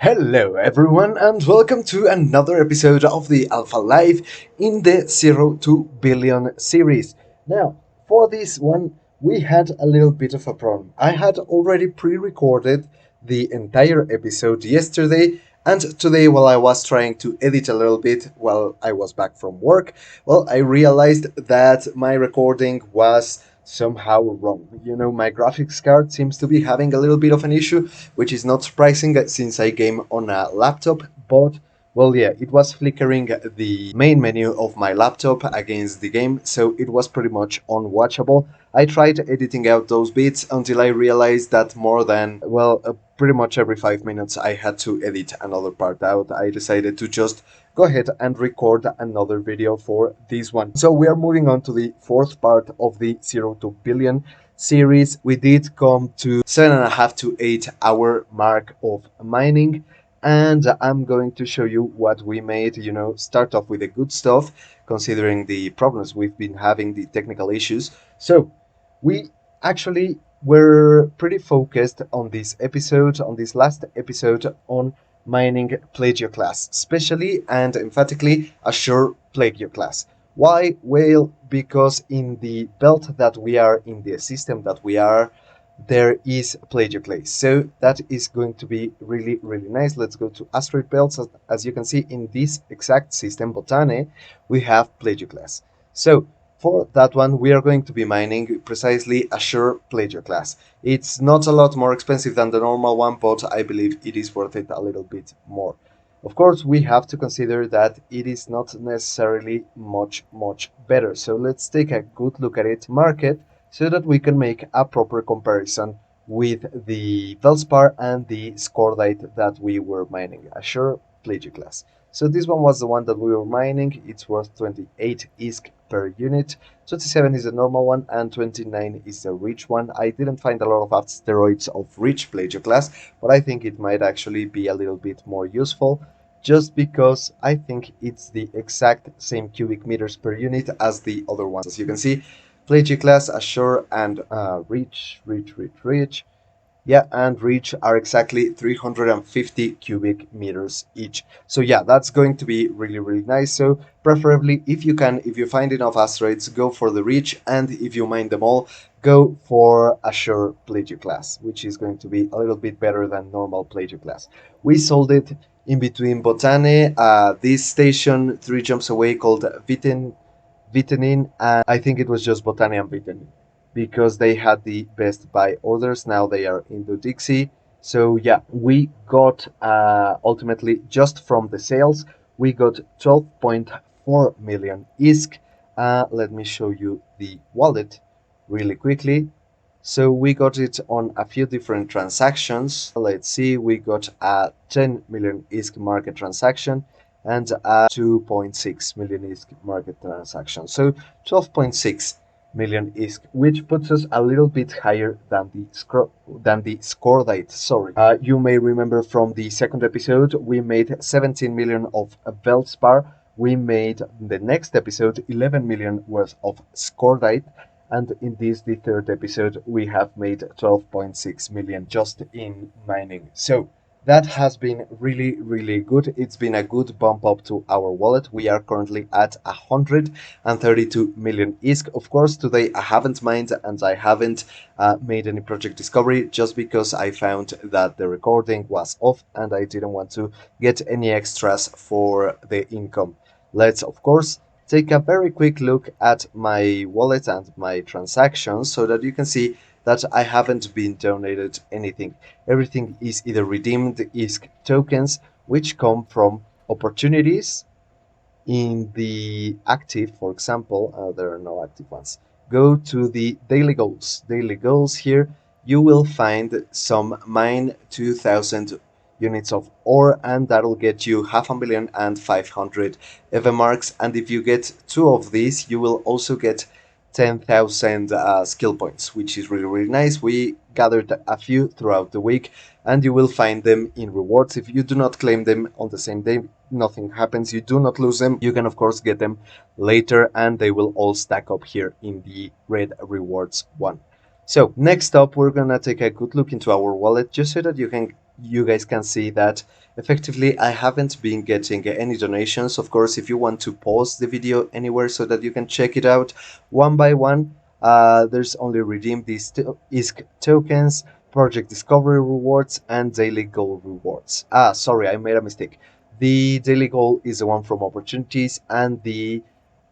Hello, everyone, and welcome to another episode of the Alpha Live in the 0 to Billion series. Now, for this one, we had a little bit of a problem. I had already pre recorded the entire episode yesterday, and today, while I was trying to edit a little bit while I was back from work, well, I realized that my recording was somehow wrong. My graphics card seems to be having a little bit of an issue, which is not surprising since I game on a laptop, but well, yeah, it was flickering the main menu of my laptop against the game, so it was pretty much unwatchable. I tried editing out those bits until I realized that pretty much every 5 minutes I had to edit another part out. I decided to just go ahead and record another video for this one. So we are moving on to the fourth part of the 0 to Billion series. We did come to 7.5 to 8 hour mark of mining, and I'm going to show you what we made. Start off with the good stuff, considering the problems we've been having, the technical issues. So we actually were pretty focused on this last episode, on mining Plagioclase, especially and emphatically assure Plagioclase. Why? Well, because in the belt that we are, in the system that we are, there is Plagioclase. So that is going to be really, really nice. Let's go to asteroid belts. As you can see, in this exact system, Botane, we have Plagioclase. So for that one, we are going to be mining precisely Assure Plagioclase. It's not a lot more expensive than the normal one, but I believe it is worth it a little bit more. Of course, we have to consider that it is not necessarily much better. So let's take a good look at it, mark it, so that we can make a proper comparison with the veldspar and the scordite that we were mining, Assure Plagioclase. So this one was the one that we were mining. It's worth 28 ISK per unit. 27 is the normal one, and 29 is the rich one. I didn't find a lot of asteroids of rich Plagioclase, but I think it might actually be a little bit more useful, just because I think it's the exact same cubic meters per unit as the other ones. As you can see, Plagioclase, Assure, and Rich. Yeah, and Reach are exactly 350 cubic meters each. So yeah, that's going to be really, really nice. So preferably, if you find enough asteroids, go for the Reach, and if you mine them all, go for Assure Plagioclase, which is going to be a little bit better than normal Plagioclase. We sold it in between Botane, this station 3 jumps away called Vitenin, and I think it was just Botany and Vitenin, because they had the best buy orders. Now they are in the Dixie. So yeah, we got ultimately, just from the sales, we got 12.4 million ISK. Let me show you the wallet really quickly. So we got it on a few different transactions. Let's see, we got a 10 million ISK market transaction and a 2.6 million ISK market transaction. So 12.6 million ISK, which puts us a little bit higher than the scordite. Sorry. You may remember from the second episode, we made 17 million of veldspar. We made the next episode 11 million worth of scordite. And in this, the third episode, we have made 12.6 million just in mining. So that has been really, really good. It's been a good bump up to our wallet. We are currently at 132 million ISK. Of course, today I haven't mined and I haven't made any project discovery, just because I found that the recording was off and I didn't want to get any extras for the income. Let's, of course, take a very quick look at my wallet and my transactions, so that you can see that I haven't been donated anything. Everything is either redeemed ISK tokens, which come from opportunities in the active. For example, there are no active ones. Go to the daily goals. Daily goals here, you will find some mine 2000 units of ore, and that'll get you 500,000 and 500 EV marks. And if you get 2 of these, you will also get 10,000 skill points, which is really, really nice. We gathered a few throughout the week, and you will find them in rewards. If you do not claim them on the same day, nothing happens. You do not lose them. You can, of course, get them later, and they will all stack up here in the red rewards one. So next up, we're gonna take a good look into our wallet, just so that you can you guys can see that effectively I haven't been getting any donations. Of course, if you want to pause the video anywhere so that you can check it out one by one, there's only redeem these ISK tokens, project discovery rewards, and daily goal rewards. Sorry, I made a mistake. The daily goal is the one from opportunities, and the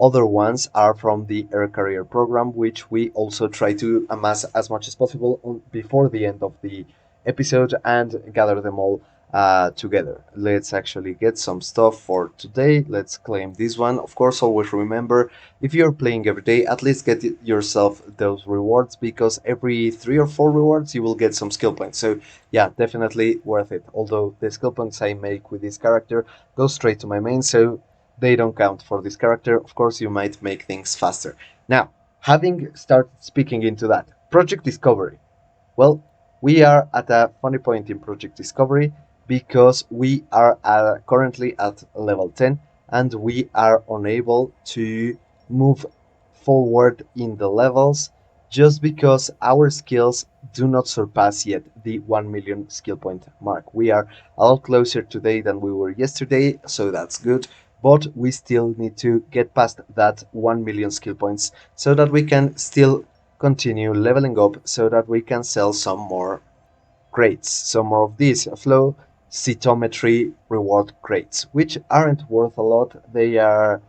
other ones are from the Air Career program, which we also try to amass as much as possible before the end of the episode and gather them all together. Let's actually get some stuff for today. Let's claim this one. Of course, always remember, if you're playing every day, at least get yourself those rewards, because every 3 or 4 rewards you will get some skill points. So yeah, definitely worth it. Although the skill points I make with this character go straight to my main, so they don't count for this character. Of course, you might make things faster. Now, having started speaking into that, Project Discovery. Well, we are at a funny point in Project Discovery because we are currently at level 10 and we are unable to move forward in the levels just because our skills do not surpass yet the 1 million skill point mark. We are a lot closer today than we were yesterday, so that's good. But we still need to get past that 1 million skill points so that we can still continue leveling up so that we can sell some more crates, some more of these flow cytometry reward crates, which aren't worth a lot. They are,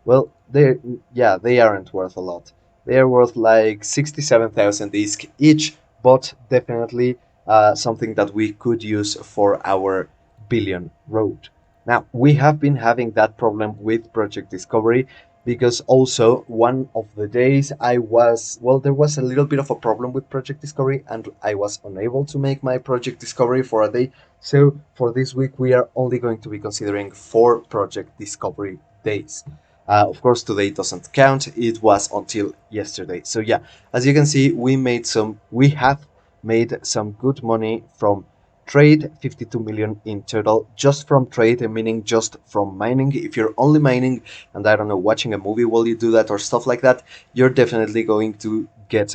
well, they aren't worth a lot. They are worth like 67,000 ISK each, but definitely something that we could use for our billion road. Now, we have been having that problem with Project Discovery because also one of the days there was a little bit of a problem with Project Discovery and I was unable to make my Project Discovery for a day. So for this week, we are only going to be considering 4 Project Discovery days. Of course, today doesn't count. It was until yesterday. So yeah, as you can see, we have made some good money from trade, 52 million in total, just from trade, meaning just from mining. If you're only mining and I don't know, watching a movie while you do that or stuff like that, you're definitely going to get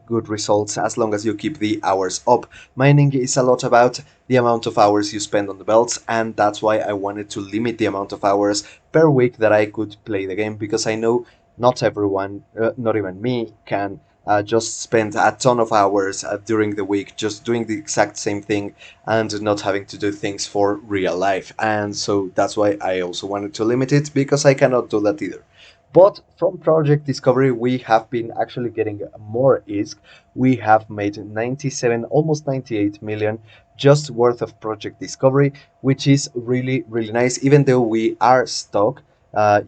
good results as long as you keep the hours up. Mining is a lot about the amount of hours you spend on the belts, and that's why I wanted to limit the amount of hours per week that I could play the game, because I know not everyone, not even me, can just spend a ton of hours during the week just doing the exact same thing and not having to do things for real life. And so that's why I also wanted to limit it, because I cannot do that either. But from Project Discovery, we have been actually getting more ISK. We have made 97, almost 98 million just worth of Project Discovery, which is really, really nice, even though we are stuck.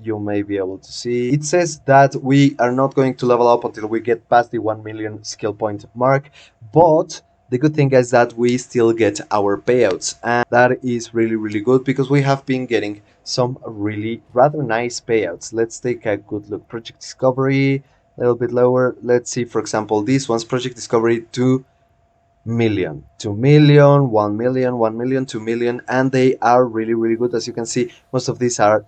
You may be able to see it says that we are not going to level up until we get past the 1 million skill point mark, but the good thing is that we still get our payouts, and that is really, really good because we have been getting some really rather nice payouts. Let's take a good look. Project Discovery, a little bit lower. Let's see, for example, this one's Project Discovery 2 million, 2 million, 1 million, 1 million, 2 million, and they are really, really good. As you can see, most of these are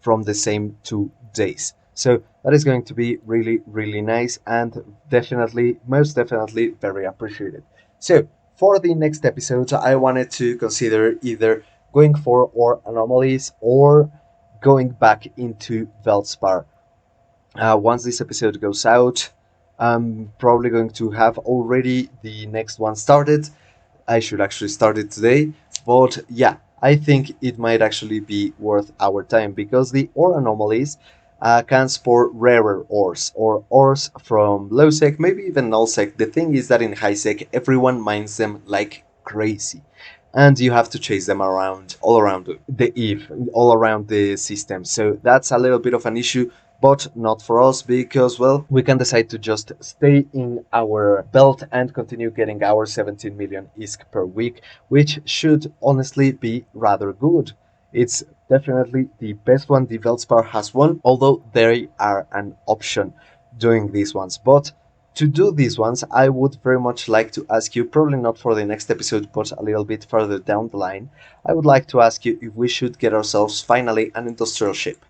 from the same 2 days. So that is going to be really, really nice and definitely, most definitely, very appreciated. So for the next episode, I wanted to consider either going for or anomalies or going back into veldspar. Once this episode goes out, I'm probably going to have already the next one started. I should actually start it today. But yeah, I think it might actually be worth our time because the ore anomalies can for rarer ores or ores from low sec, maybe even null sec. The thing is that in high sec, everyone mines them like crazy. And you have to chase them around, all around the Eve, all around the system. So that's a little bit of an issue, but not for us because, well, we can decide to just stay in our belt and continue getting our 17 million ISK per week, which should honestly be rather good. It's definitely the best one the Veldspar has won, although they are an option doing these ones. But to do these ones, I would very much like to ask you, probably not for the next episode, but a little bit further down the line, I would like to ask you if we should get ourselves finally an industrial ship.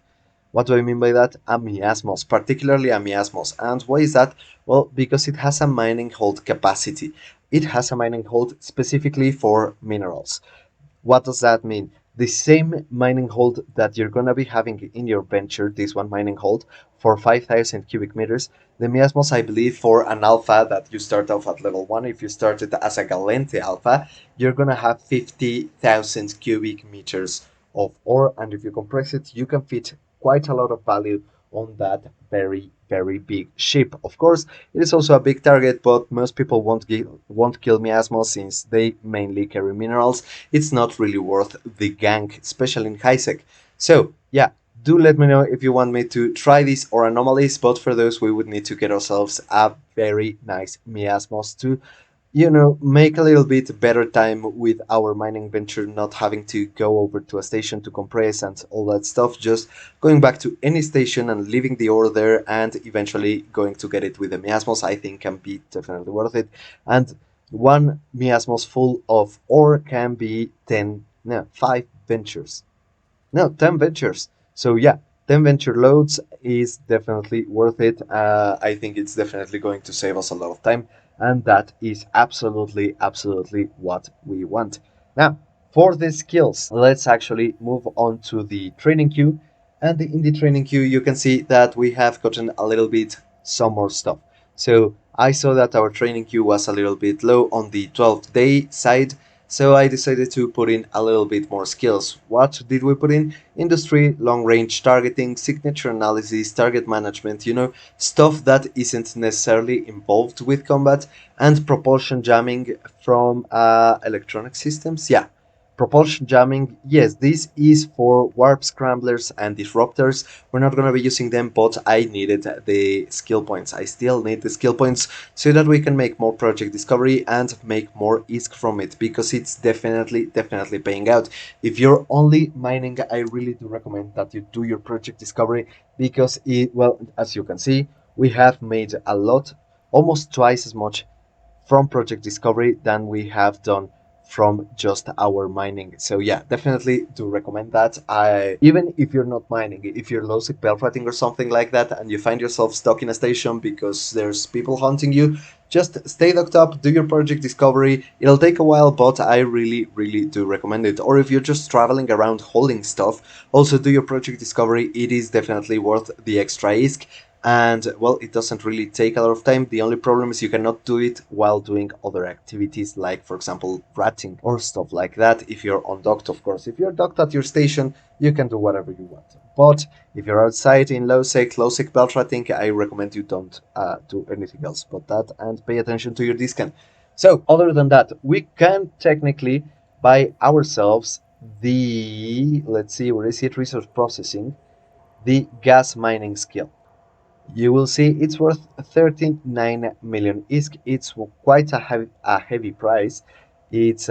What do I mean by that? A miasmos, particularly a miasmos. And why is that? Well, because it has a mining hold capacity. it has a mining hold specifically for minerals. What does that mean? The same mining hold that you're going to be having in your venture, this one mining hold for 5,000 cubic meters, the miasmos, I believe, for an alpha that you start off at level 1, if you started as a Galente alpha, you're going to have 50,000 cubic meters of ore, and if you compress it, you can fit quite a lot of value on that very, very big ship. Of course, it is also a big target, but most people won't kill miasmos since they mainly carry minerals. It's not really worth the gank, especially in high sec. So yeah, do let me know if you want me to try this or anomalies, but for those we would need to get ourselves a very nice miasmos to make a little bit better time with our mining venture, not having to go over to a station to compress and all that stuff, just going back to any station and leaving the ore there and eventually going to get it with the miasmos, I think can be definitely worth it. And one miasmos full of ore can be 10, no, 5 ventures. No, 10 ventures. So yeah, 10 venture loads is definitely worth it. I think it's definitely going to save us a lot of time, and that is absolutely, absolutely what we want. Now, for the skills, let's actually move on to the training queue. And in the training queue, you can see that we have gotten a little bit some more stuff. So I saw that our training queue was a little bit low on the 12th day side, so I decided to put in a little bit more skills. What did we put in? Industry, long range targeting, signature analysis, target management, stuff that isn't necessarily involved with combat, and propulsion jamming from electronic systems. Yeah, propulsion jamming, yes, this is for warp scramblers and disruptors. We're not going to be using them, but I needed the skill points. I still need the skill points so that we can make more project discovery and make more ISK from it, because it's definitely, definitely paying out. If you're only mining, I really do recommend that you do your project discovery, because well, as you can see, we have made a lot, almost twice as much from project discovery than we have done from just our mining. So yeah, definitely do recommend that. I Even if you're not mining, if you're low sec belt or something like that, and you find yourself stuck in a station because there's people hunting you, just stay locked up, do your project discovery. It'll take a while, but I really, really do recommend it. Or if you're just traveling around holding stuff, also do your project discovery. It is definitely worth the extra ISK, and well, it doesn't really take a lot of time. The only problem is you cannot do it while doing other activities, like for example ratting or stuff like that, if you're undocked. Of course, if you're docked at your station, you can do whatever you want, but if you're outside in low sec belt ratting, I recommend you don't do anything else but that, and pay attention to your discount. So other than that, we can technically buy ourselves the, let's see, where is it, resource processing, the gas mining skill. You will see it's worth 39 million ISK. It's quite a heavy price. It's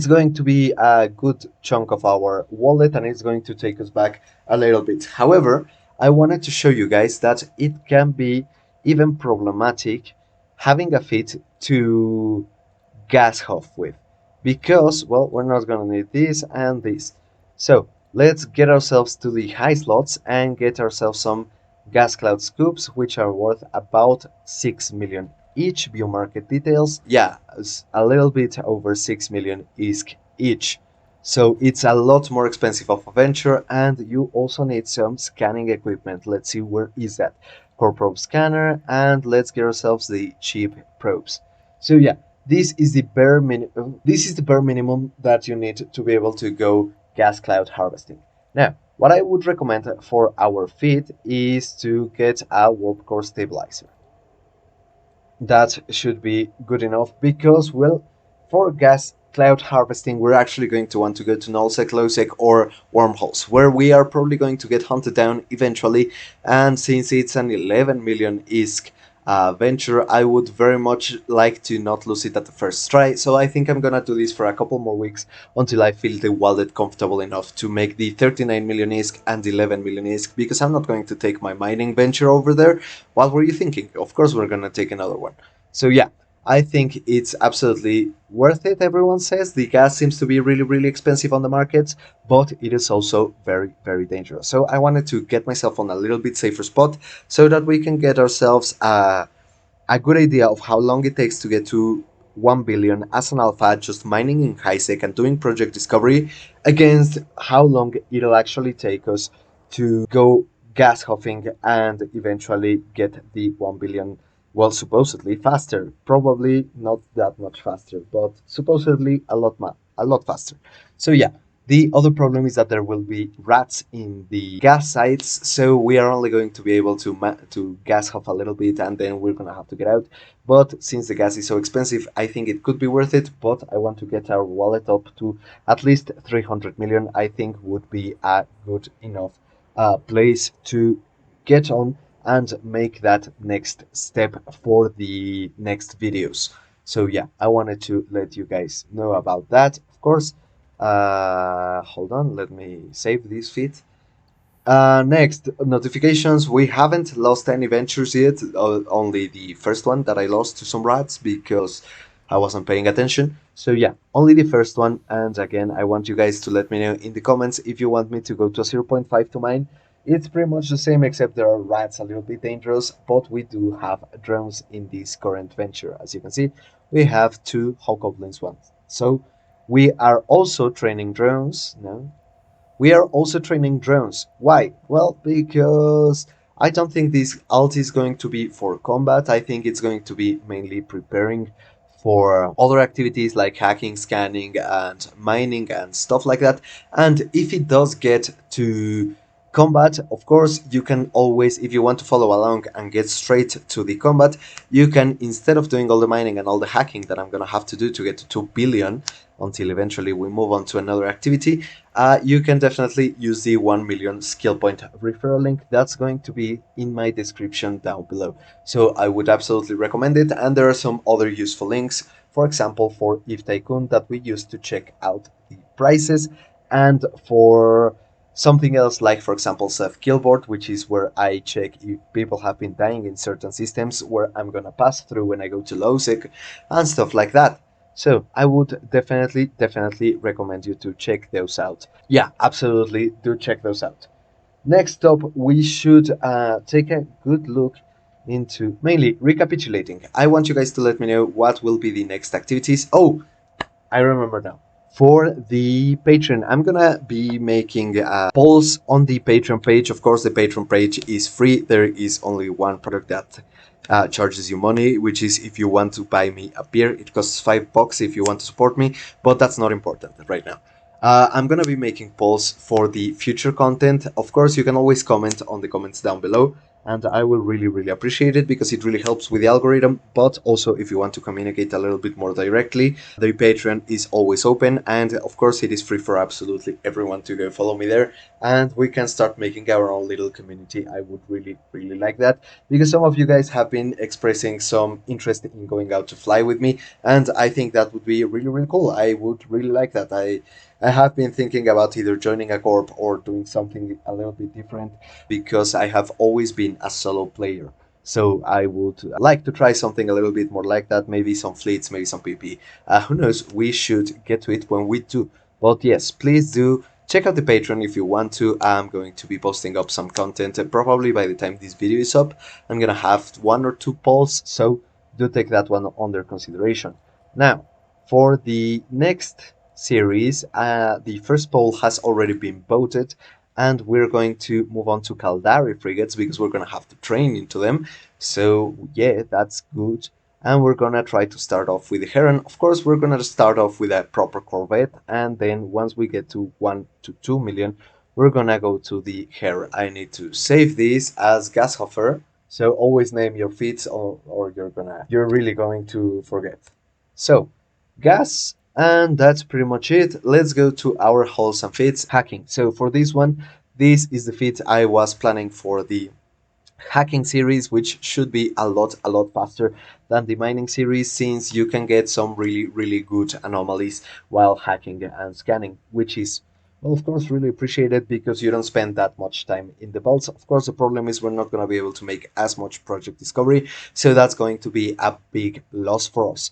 going to be a good chunk of our wallet, and it's going to take us back a little bit. However, I wanted to show you guys that it can be even problematic having a fit to gas huff with, because well, we're not going to need this and this. So let's get ourselves to the high slots and get ourselves some gas cloud scoops, which are worth about 6 million each. View market details, yeah, a little bit over 6 million ISK each. So it's a lot more expensive of a venture, and you also need some scanning equipment. Let's see, where is that? Core probe scanner, and let's get ourselves the cheap probes. So yeah, this is the bare minimum that you need to be able to go gas cloud harvesting. Now, what I would recommend for our feed is to get a warp core stabilizer. That should be good enough, because well, for gas cloud harvesting, we're actually going to want to go to nullsec, lowsec, or wormholes, where we are probably going to get hunted down eventually. And since it's an 11 million ISK venture, I would very much like to not lose it at the first try. So I think I'm gonna do this for a couple more weeks until I feel the wallet comfortable enough to make the 39 million ISK and 11 million ISK, because I'm not going to take my mining venture over there. What were you thinking? Of course we're gonna take another one. So yeah, I think it's absolutely worth it. Everyone says the gas seems to be really, really expensive on the markets, but it is also very, very dangerous. So I wanted to get myself on a little bit safer spot so that we can get ourselves a good idea of how long it takes to get to 1 billion as an alpha, just mining in high sec and doing project discovery, against how long it'll actually take us to go gas huffing and eventually get the 1 billion, well, supposedly faster. Probably not that much faster, but supposedly a lot faster. So yeah, the other problem is that there will be rats in the gas sites, so we are only going to be able to gas huff a little bit, and then we're gonna have to get out. But since the gas is so expensive, I think it could be worth it. But I want to get our wallet up to at least 300 million. I think would be a good enough place to get on and make that next step for the next videos. So yeah, I wanted to let you guys know about that. Of course, hold on, let me save this feed. Next, notifications. We haven't lost any ventures yet, only the first one that I lost to some rats because I wasn't paying attention. So yeah, only the first one. And again, I want you guys to let me know in the comments if you want me to go to a 0.5 to mine. It's pretty much the same, except there are rats a little bit dangerous, but we do have drones in this current venture. As you can see, we have two Hobgoblins ones. So we are also training drones. No, we are also training drones. Why? Well, because I don't think this alt is going to be for combat. I think it's going to be mainly preparing for other activities like hacking, scanning, and mining and stuff like that. And if it does get to combat, of course, you can always, if you want to follow along and get straight to the combat, you can, instead of doing all the mining and all the hacking that I'm gonna have to do to get to 2 billion until eventually we move on to another activity, you can definitely use the 1 million skill point referral link. That's going to be in my description down below. So I would absolutely recommend it. And there are some other useful links, for example, for If Tycoon that we use to check out the prices, and for something else like, for example, Self Killboard, which is where I check if people have been dying in certain systems where I'm gonna pass through when I go to LowSec and stuff like that. So I would definitely recommend you to check those out. Yeah, absolutely, do check those out. Next up, we should take a good look into mainly recapitulating. I want you guys to let me know what will be the next activities. Oh, I remember now. For the Patreon, I'm gonna be making polls on the Patreon page. Of course, the Patreon page is free. There is only one product that charges you money, which is if you want to buy me a beer. It costs $5 if you want to support me, but that's not important right now. I'm gonna be making polls for the future content. Of course, you can always comment on the comments down below, and I will really appreciate it because it really helps with the algorithm. But also, if you want to communicate a little bit more directly, the Patreon is always open, and of course it is free for absolutely everyone to go follow me there, and we can start making our own little community. I would really like that, because some of you guys have been expressing some interest in going out to fly with me, and I think that would be really cool. I would really like that. I have been thinking about either joining a corp or doing something a little bit different, because I have always been a solo player. So I would like to try something a little bit more like that, maybe some fleets, maybe some PP. Who knows, we should get to it when we do. But yes, please do check out the Patreon if you want to. I'm going to be posting up some content, probably by the time this video is up. I'm gonna have one or two polls, so do take that one under consideration. Now, for the next series, the first poll has already been voted, and we're going to move on to Caldari frigates because we're going to have to train into them. So yeah, that's good. And we're going to try to start off with the Heron. Of course, we're going to start off with a proper corvette, and then once we get to 1 to 2 million, we're going to go to the Heron. I need to save this as Gashoffer, so always name your feats, or you're really going to forget. So gas, and that's pretty much it. Let's go to our holes and feats hacking. So for this one, this is the feat I was planning for the hacking series, which should be a lot faster than the mining series, since you can get some really good anomalies while hacking and scanning, which is, well, of course, really appreciated because you don't spend that much time in the vaults. Of course, the problem is we're not going to be able to make as much project discovery, so that's going to be a big loss for us.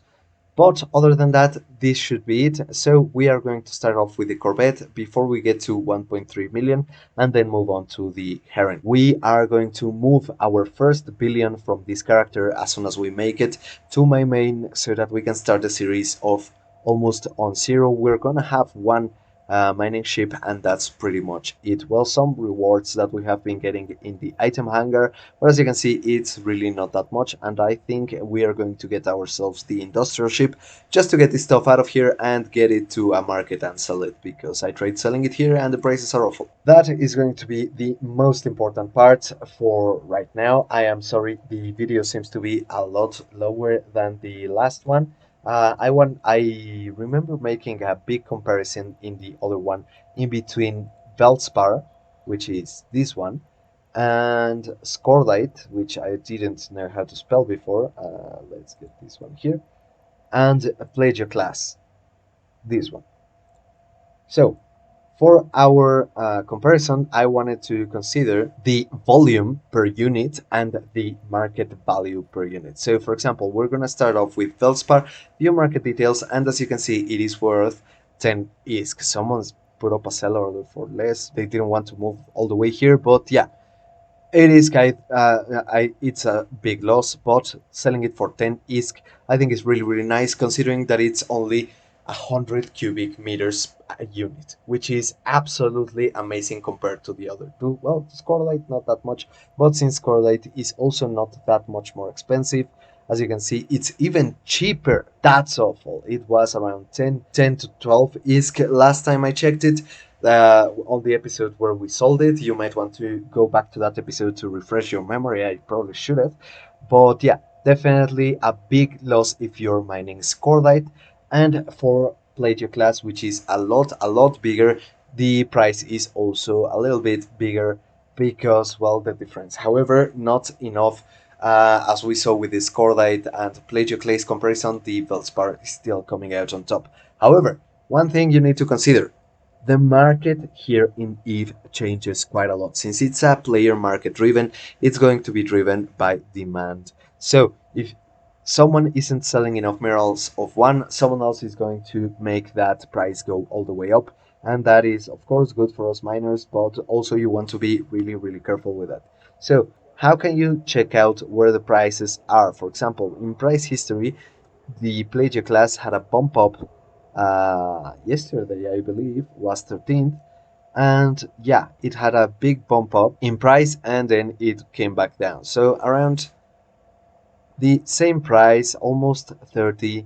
But other than that, this should be it. So we are going to start off with the Corvette before we get to 1.3 million and then move on to the Heron. We are going to move our first billion from this character as soon as we make it to my main so that we can start the series of almost on zero. We're gonna have one mining ship, and that's pretty much it. Well, some rewards that we have been getting in the item hangar, but as you can see, it's really not that much, and I think we are going to get ourselves the industrial ship just to get this stuff out of here and get it to a market and sell it, because I tried selling it here and the prices are awful. That is going to be the most important part for right now. I am sorry, the video seems to be a lot lower than the last one. I remember making a big comparison in the other one in between veldspar, which is this one, and scorelight, which I didn't know how to spell before. Let's get this one here, and Plagioclase, this one. So for our comparison, I wanted to consider the volume per unit and the market value per unit. So for example, we're going to start off with veldspar, view market details, and as you can see, it is worth 10 ISK. Someone's put up a seller order for less. They didn't want to move all the way here, but yeah, it is kind. It's a big loss, but selling it for 10 ISK, I think is really really nice, considering that it's only 100 cubic meters a unit, which is absolutely amazing compared to the other two. Well, Scorelight not that much, but since Scorelight is also not that much more expensive, as you can see, it's even cheaper. That's awful. It was around 10 to 12 ISK last time I checked it on the episode where we sold it. You might want to go back to that episode to refresh your memory. I probably should have. But yeah, definitely a big loss if you're mining Scorelight. And for Plagioclase, which is a lot bigger, the price is also a little bit bigger because, well, the difference. However, not enough. As we saw with the Scorelight and Plagioclase comparison, the veldspar is still coming out on top. However, one thing you need to consider, the market here in EVE changes quite a lot. Since it's a player market driven, it's going to be driven by demand. So if someone isn't selling enough minerals of one, someone else is going to make that price go all the way up. And that is, of course, good for us miners, but also you want to be really, really careful with that. So how can you check out where the prices are? For example, in price history, the Plagioclase had a bump up yesterday, I believe, was 13th. And yeah, it had a big bump up in price and then it came back down. So around the same price, almost 30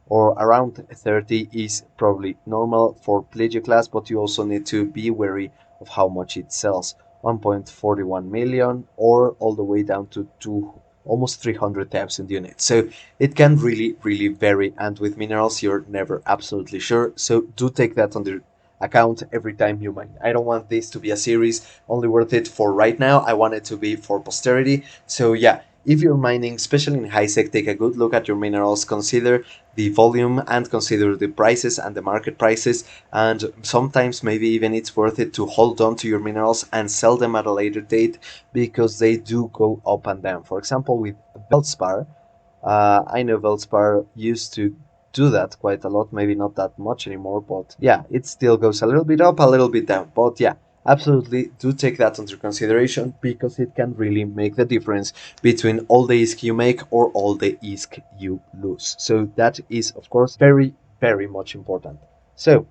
or around 30 is probably normal for Plagioclase, but you also need to be wary of how much it sells. 1.41 million or all the way down to almost 300,000 units. So it can really, really vary. And with minerals, you're never absolutely sure. So do take that under account every time you mine. I don't want this to be a series only worth it for right now. I want it to be for posterity. So yeah, if you're mining, especially in high sec, take a good look at your minerals, consider the volume and consider the prices and the market prices. And sometimes maybe even it's worth it to hold on to your minerals and sell them at a later date because they do go up and down. For example, with veldspar, I know veldspar used to do that quite a lot, maybe not that much anymore, but yeah, it still goes a little bit up, a little bit down. But yeah, absolutely do take that under consideration because it can really make the difference between all the ISK you make or all the ISK you lose. So that is, of course, very, very much important. So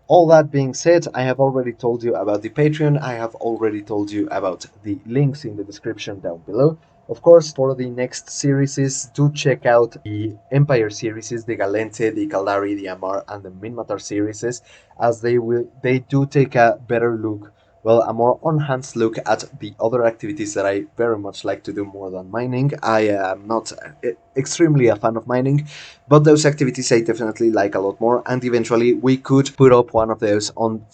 all that being said, I have already told you about the Patreon. I have already told you about the links in the description down below. Of course, for the next series, do check out the Empire series, the Galente, the Caldari, the Amar, and the Minmatar series, as they do take a better look, well, a more enhanced look at the other activities that I very much like to do more than mining. I am not extremely a fan of mining, but those activities I definitely like a lot more, and eventually we could put up one of those on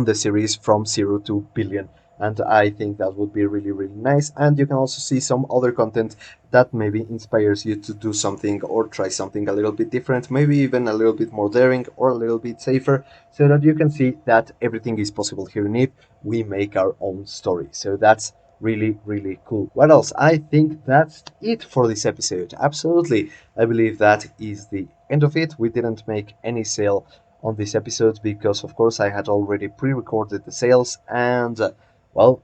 the series from 0 to billion, and I think that would be really really nice. And you can also see some other content that maybe inspires you to do something or try something a little bit different, maybe even a little bit more daring or a little bit safer, so that you can see that everything is possible here in it. We make our own story, so that's really really cool. What else? I think that's it for this episode. Absolutely, I believe that is the end of it, we didn't make any sale on this episode because, of course, I had already pre-recorded the sales and, well,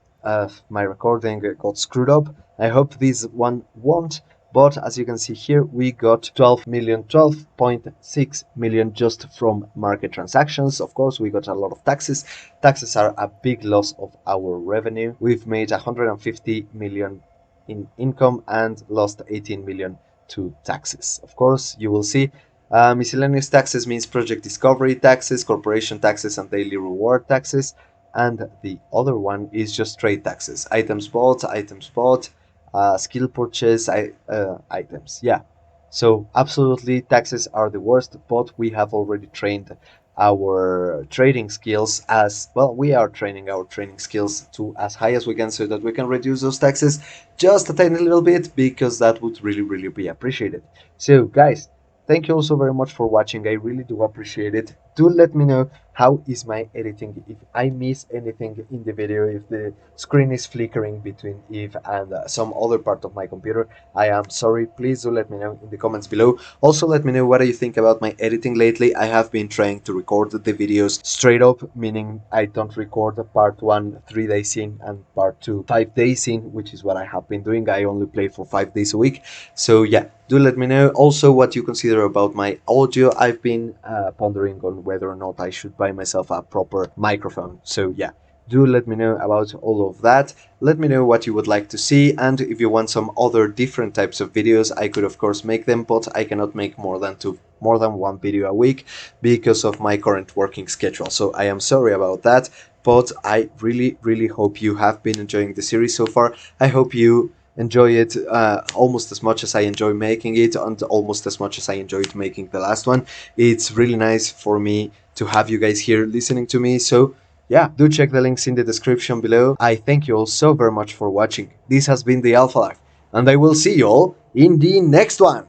my recording got screwed up. I hope this one won't. But as you can see here, we got 12 million, 12.6 million just from market transactions. Of course, we got a lot of taxes. Taxes are a big loss of our revenue. We've made 150 million in income and lost 18 million to taxes. Of course, you will see miscellaneous taxes means project discovery taxes, corporation taxes, and daily reward taxes. And the other one is just trade taxes, items bought, skill purchase items. Yeah. So absolutely, taxes are the worst, but we have already trained our trading skills as well. We are training our trading skills to as high as we can so that we can reduce those taxes just a tiny little bit because that would really, really be appreciated. So, guys, thank you also very much for watching. I really do appreciate it. Do let me know how is my editing, if I miss anything in the video, if the screen is flickering between Eve and some other part of my computer. I am sorry. Please do let me know in the comments below. Also, let me know what do you think about my editing lately. I have been trying to record the videos straight up, meaning I don't record part 1 3 days in and part 2 5 days in, which is what I have been doing. I only play for 5 days a week. So yeah, do let me know also what you consider about my audio. I've been pondering on whether or not I should buy myself a proper microphone. So yeah, do let me know about all of that. Let me know what you would like to see, and if you want some other different types of videos, I could of course make them, but I cannot make more than one video a week because of my current working schedule. So I am sorry about that, but I really hope you have been enjoying the series so far. I hope you enjoy it almost as much as I enjoy making it, and almost as much as I enjoyed making the last one. It's really nice for me to have you guys here listening to me. So yeah, do check the links in the description below. I thank you all so very much for watching. This has been the Alpha Life, and I will see you all in the next one.